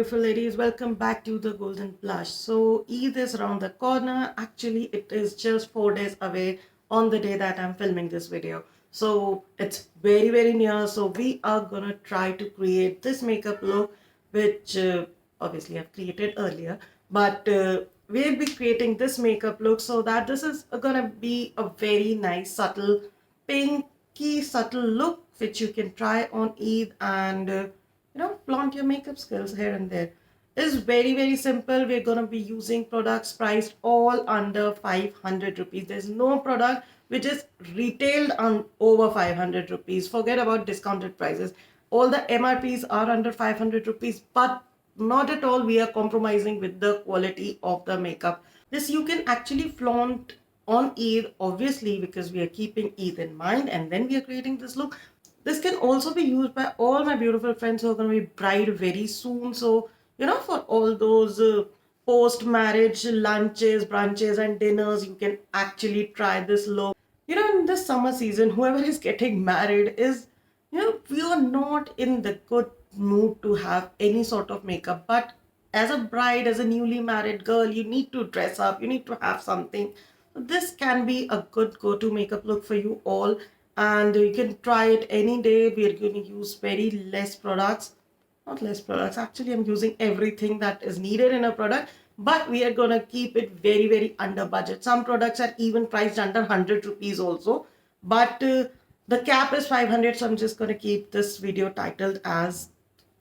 beautiful ladies, welcome back to the Golden Blush. So Eid is around the corner. Actually, it is just 4 days away on the day that I'm filming this video. So it's very near. So we are gonna try to create this makeup look, which obviously I've created earlier. But we'll be creating this makeup look so that this is gonna be a very nice, subtle, pinky, subtle look which you can try on Eid and flaunt your makeup skills here and there. It's very simple. We're going to be using products priced all under 500 rupees. There's no product which is retailed on over 500 rupees. Forget about discounted prices. All the MRPs are under 500 rupees, but not at all we are compromising with the quality of the makeup. This you can actually flaunt on Eid, obviously, because we are keeping Eid in mind, and then we are creating this look. This can also be used by all my beautiful friends who are going to be bride very soon. So, for all those post-marriage lunches, brunches and dinners, you can actually try this look. In this summer season, whoever is getting married is, we are not in the good mood to have any sort of makeup. But as a bride, as a newly married girl, you need to dress up, you need to have something. So this can be a good go-to makeup look for you all, and you can try it any day. We are going to use very less products, not less products, actually I'm using everything that is needed in a product, but we are going to keep it very under budget. Some products are even priced under 100 rupees also, but the cap is 500, so I'm just going to keep this video titled as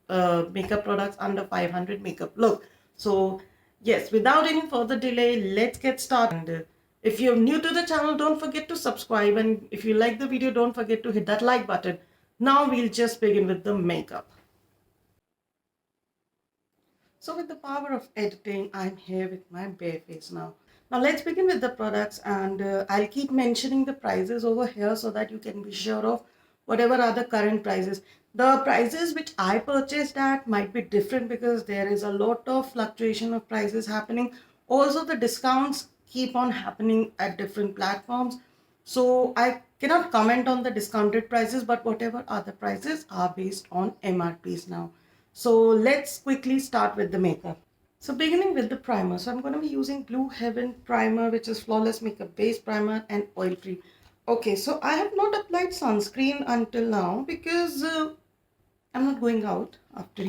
makeup products under 500 makeup look. So yes, without any further delay, let's get started. And if you're new to the channel, don't forget to subscribe, and if you like the video, don't forget to hit that like button. Now we'll just begin with the makeup. So with the power of editing, I'm here with my bare face now. Now let's begin with the products, and I'll keep mentioning the prices over here so that you can be sure of whatever are the current prices. The prices which I purchased at might be different because there is a lot of fluctuation of prices happening. Also, the discounts keep on happening at different platforms. So I cannot comment on the discounted prices, but whatever are the prices are based on MRPs now. So let's quickly start with the makeup. So beginning with the primer. So I'm going to be using Blue Heaven primer, which is flawless makeup base primer and oil free. Okay, so I have not applied sunscreen until now because I'm not going out after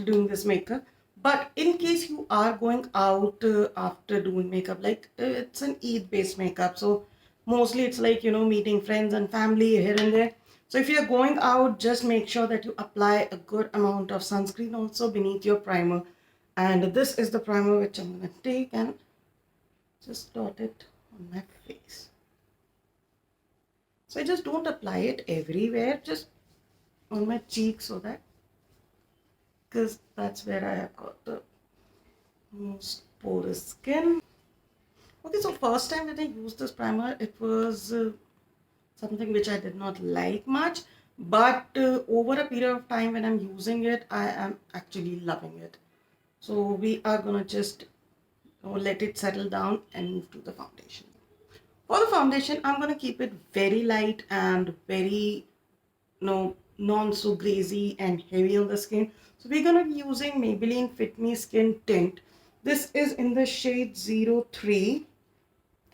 doing this makeup. But in case you are going out after doing makeup, like it's an Eid based makeup, so mostly it's like meeting friends and family here and there. So if you're going out, just make sure that you apply a good amount of sunscreen also beneath your primer. And this is the primer which I'm going to take and just dot it on my face. So I just don't apply it everywhere, just on my cheek, so that, because that's where I have got the most porous skin. Okay, so first time when I used this primer, it was something which I did not like much, but over a period of time when I'm using it, I am actually loving it. So we are gonna just let it settle down and move to the foundation. For the foundation, I'm gonna keep it very light and very non so greasy and heavy on the skin. So we're gonna be using Maybelline Fit Me Skin Tint. This is in the shade 03.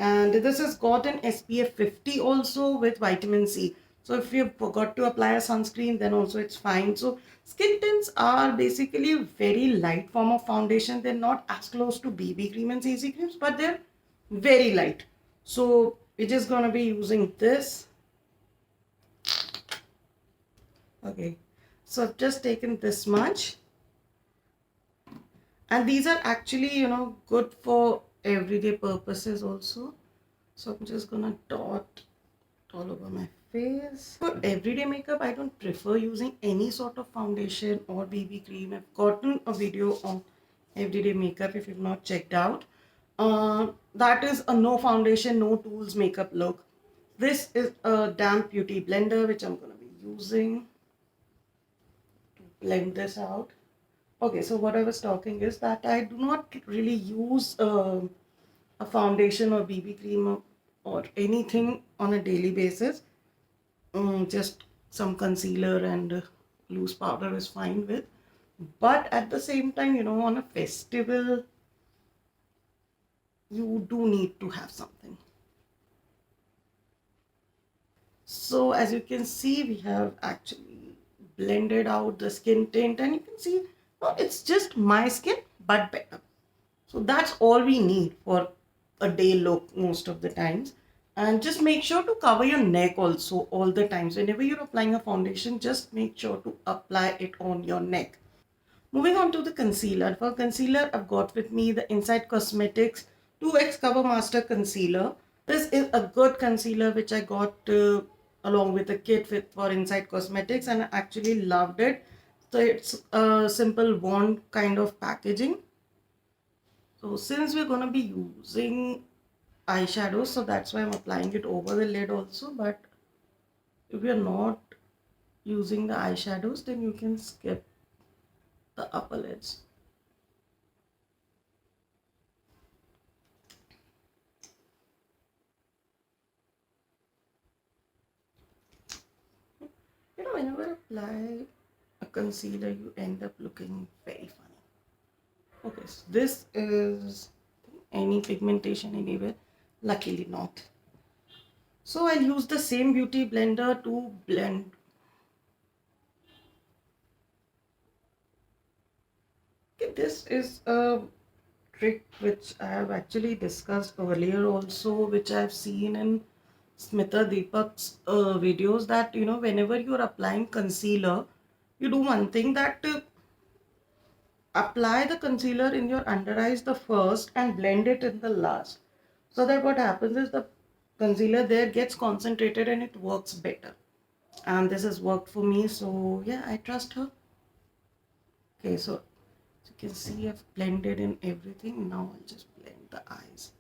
And this has got an SPF 50 also with vitamin C. So if you forgot to apply a sunscreen, then also it's fine. So skin tints are basically a very light form of foundation. They're not as close to BB cream and CC creams, but they're very light. So we're just going to be using this. Okay, so I've just taken this much. And these are actually, good for everyday purposes also. So I'm just gonna dot all over my face. For everyday makeup, I don't prefer using any sort of foundation or BB cream. I've gotten a video on everyday makeup if you've not checked out. That is a no foundation, no tools makeup look. This is a damp beauty blender which I'm gonna be using to blend this out. Okay, so what I was talking is that I do not really use a foundation or BB cream or anything on a daily basis. Just some concealer and loose powder is fine with. But at the same time, on a festival, you do need to have something. So as you can see, we have actually blended out the skin tint, and you can see, no, it's just my skin, but better. So that's all we need for a day look most of the times. And just make sure to cover your neck also all the times. Whenever you're applying a foundation, just make sure to apply it on your neck. Moving on to the concealer. For concealer, I've got with me the Inside Cosmetics 2X Cover Master Concealer. This is a good concealer which I got along with a kit for Inside Cosmetics, and I actually loved it. So it's a simple wand kind of packaging. So since we're going to be using eyeshadow, so that's why I'm applying it over the lid also. But if you're not using the eyeshadows, then you can skip the upper lids. Whenever I apply a concealer, you end up looking very funny. Okay, so this is any pigmentation anywhere. Luckily not. So I'll use the same beauty blender to blend. Okay, this is a trick which I have actually discussed earlier also, which I've seen in Smita Deepak's videos, that whenever you're applying concealer, you do one thing, that apply the concealer in your under eyes the first and blend it in the last, so that what happens is the concealer there gets concentrated and it works better. And this has worked for me, so yeah, I trust her. Okay, so as you can see, I've blended in everything. Now I'll just blend the eyes.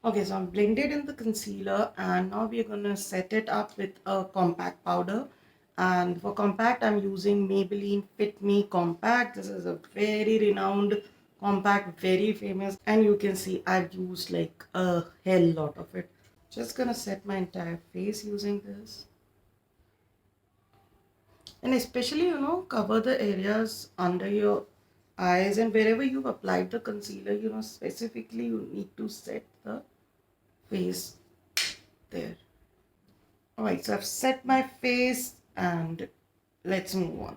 Okay, so I'm blended in the concealer, and now we're gonna set it up with a compact powder. And for compact, I'm using Maybelline Fit Me Compact. This is a very renowned compact, very famous, and you can see I've used like a hell lot of it. Just gonna set my entire face using this. And especially, cover the areas under your eyes, and wherever you've applied the concealer, specifically you need to set the face there. Alright, so I've set my face, and let's move on.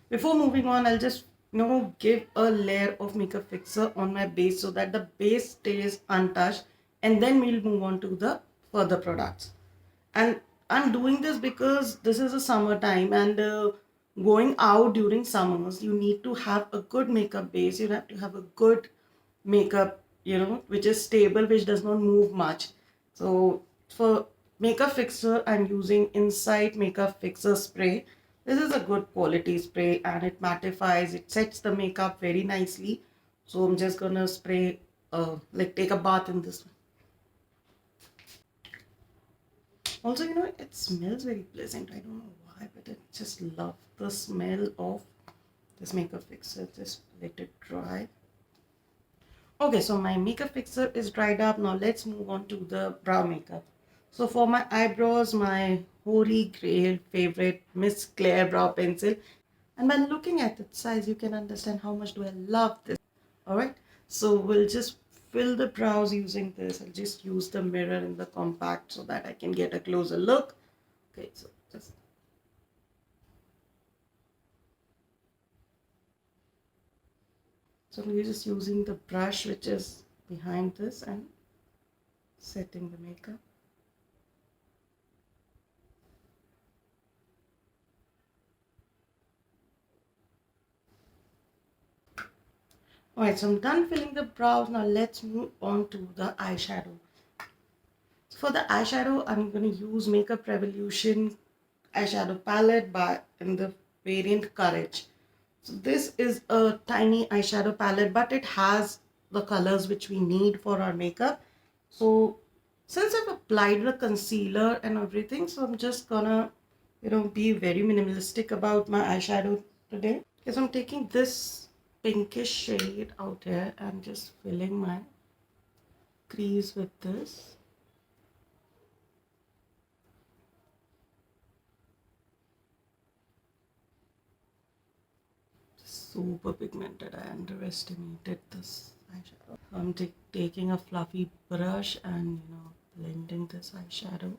Before moving on, I'll just give a layer of makeup fixer on my base so that the base stays untouched, and then we'll move on to the further products. And I'm doing this because this is a summertime, and going out during summers, you need to have a good makeup base. You have to have a good makeup, which is stable, which does not move much. So for makeup fixer, I'm using Inside Makeup Fixer Spray. This is a good quality spray, and it mattifies, it sets the makeup very nicely. So I'm just gonna spray, like take a bath in this one. Also, it smells very pleasant. I don't know why, but I just love the smell of this makeup fixer. Just let it dry. Okay, so my makeup fixer is dried up. Now let's move on to the brow makeup. So for my eyebrows, my holy grail favorite Miss Claire brow pencil. And by looking at its size, you can understand how much do I love this. Alright, so we'll just fill the brows using this. I'll just use the mirror in the compact so that I can get a closer look. Okay, so just we're just using the brush which is behind this and setting the makeup. Alright, so I'm done filling the brows. Now let's move on to the eyeshadow. So for the eyeshadow, I'm going to use Makeup Revolution eyeshadow palette in the variant Courage. So this is a tiny eyeshadow palette, but it has the colors which we need for our makeup. So since I've applied the concealer and everything, so I'm just gonna, be very minimalistic about my eyeshadow today. Okay, so I'm taking this pinkish shade out here and just filling my crease with this. Super pigmented. I underestimated this eyeshadow. I'm taking a fluffy brush and blending this eyeshadow.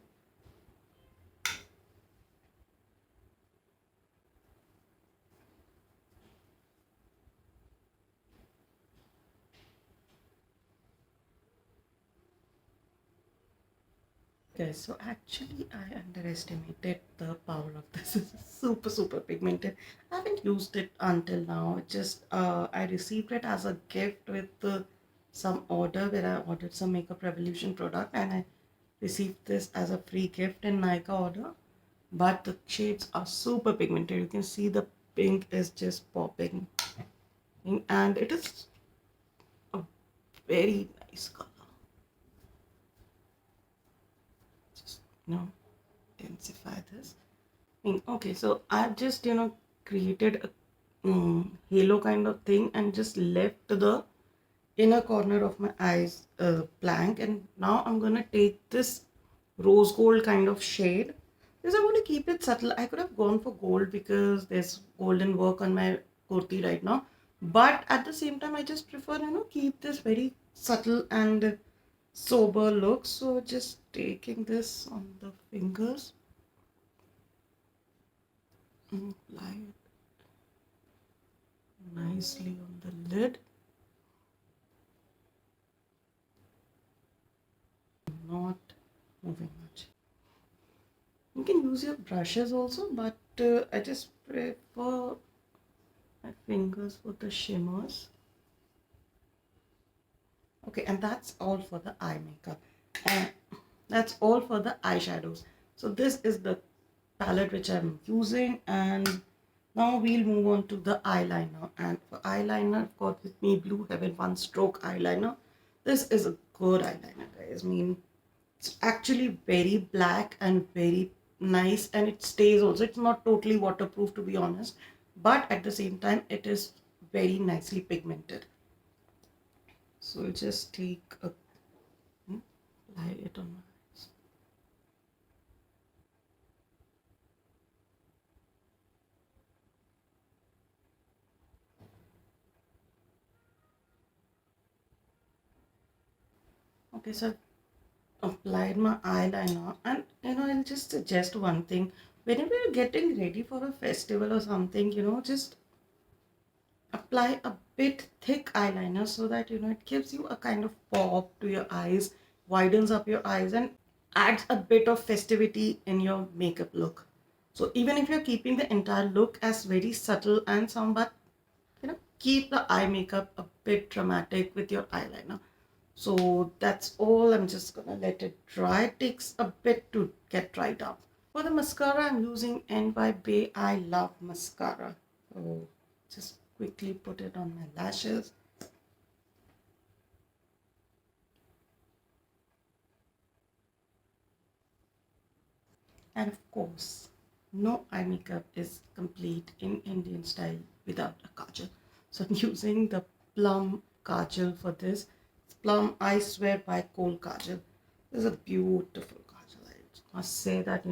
Okay, so actually I underestimated the power of this. It's super pigmented. I haven't used it until now. It just I received it as a gift with some order where I ordered some Makeup Revolution product, and I received this as a free gift in Nika order. But the shades are super pigmented. You can see the pink is just popping, and it is a very nice color. Just intensify this. Okay, so I've just created a halo kind of thing and just left the inner corner of my eyes blank, and now I'm gonna take this rose gold kind of shade because I want to keep it subtle. I could have gone for gold because there's golden work on my kurti right now, but at the same time I just prefer keep this very subtle and sober look. So just taking this on the fingers and apply it nicely on the lid. Not moving much. You can use your brushes also, but I just prefer my fingers for the shimmers. Okay, and that's all for the eye makeup. And that's all for the eyeshadows. So this is the palette which I'm using, and now we'll move on to the eyeliner. And for eyeliner, I've got with me Blue Heaven One Stroke Eyeliner. This is a good eyeliner, guys. I mean, it's actually very black and very nice, and it stays also. It's not totally waterproof, to be honest, but at the same time it is very nicely pigmented. So I'll just take a apply it on my eyes. Okay, so I've applied my eyeliner, and I'll just suggest one thing. Whenever you're getting ready for a festival or something, just apply a bit thick eyeliner so that it gives you a kind of pop to your eyes, widens up your eyes, and adds a bit of festivity in your makeup look. So even if you're keeping the entire look as very subtle and some, but keep the eye makeup a bit dramatic with your eyeliner. So that's all. I'm just gonna let it dry. It takes a bit to get dried up. For the mascara, I'm using NY Bay I Love Mascara. So just quickly put it on my lashes. And of course, no eye makeup is complete in Indian style without a kajal. So I'm using the Plum Kajal for this. It's Plum I Swear by Kohl Kajal. This is a beautiful kajal. I must say that,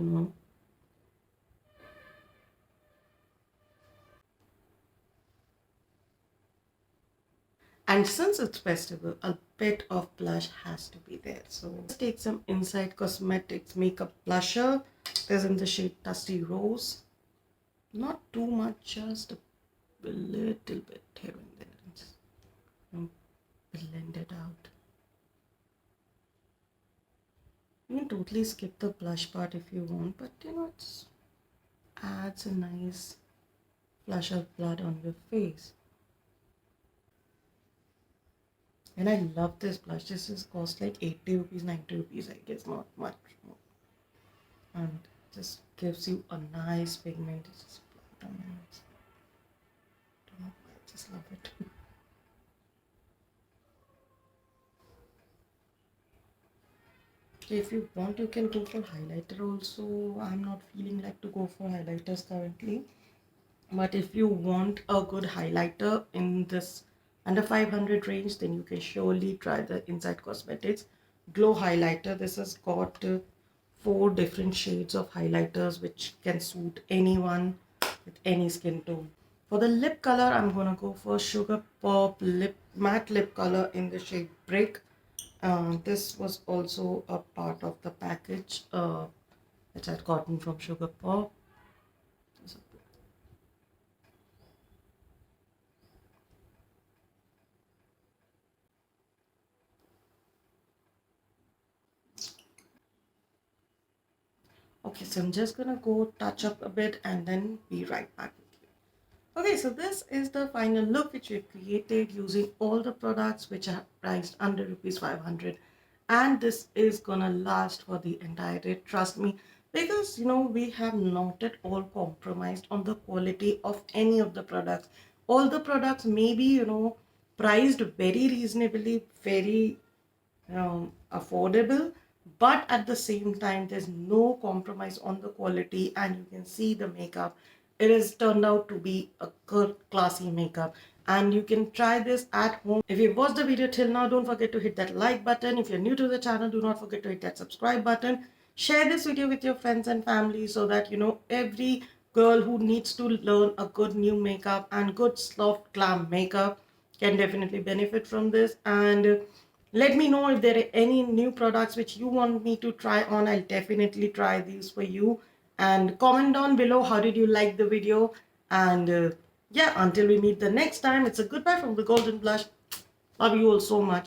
And since it's festival, a bit of blush has to be there. So let's take some Inside Cosmetics makeup blusher. This is in the shade Dusty Rose. Not too much, just a little bit here and there. And just blend it out. You can totally skip the blush part if you want, but it adds a nice flush of blood on your face. And I love this blush. This is cost like 80 rupees, 90 rupees, I guess, not much more. And just gives you a nice pigment. It's just don't know why, I just love it. If you want, you can go for highlighter also. I'm not feeling like to go for highlighters currently. But if you want a good highlighter in this under 500 range, then you can surely try the Inside Cosmetics Glow Highlighter. This has got 4 different shades of highlighters which can suit anyone with any skin tone. For the lip color, I'm gonna go for Sugar Pop Lip Matte Lip Color in the shade Brick. This was also a part of the package which I'd gotten from Sugar Pop. So okay, so I'm just gonna go touch up a bit and then be right back with you. Okay, so this is the final look which we've created using all the products which are priced under rupees 500, and this is gonna last for the entire day, trust me, because we have not at all compromised on the quality of any of the products. All the products may be priced very reasonably, very affordable, but at the same time there's no compromise on the quality, and you can see the makeup, it has turned out to be a good classy makeup, and you can try this at home. If you've watched the video till now, don't forget to hit that like button. If you're new to the channel, do not forget to hit that subscribe button. Share this video with your friends and family so that every girl who needs to learn a good new makeup and good soft glam makeup can definitely benefit from this. And let me know if there are any new products which you want me to try on. I'll definitely try these for you. And comment down below how did you like the video. And yeah, until we meet the next time, it's a goodbye from the Golden Blush. Love you all so much.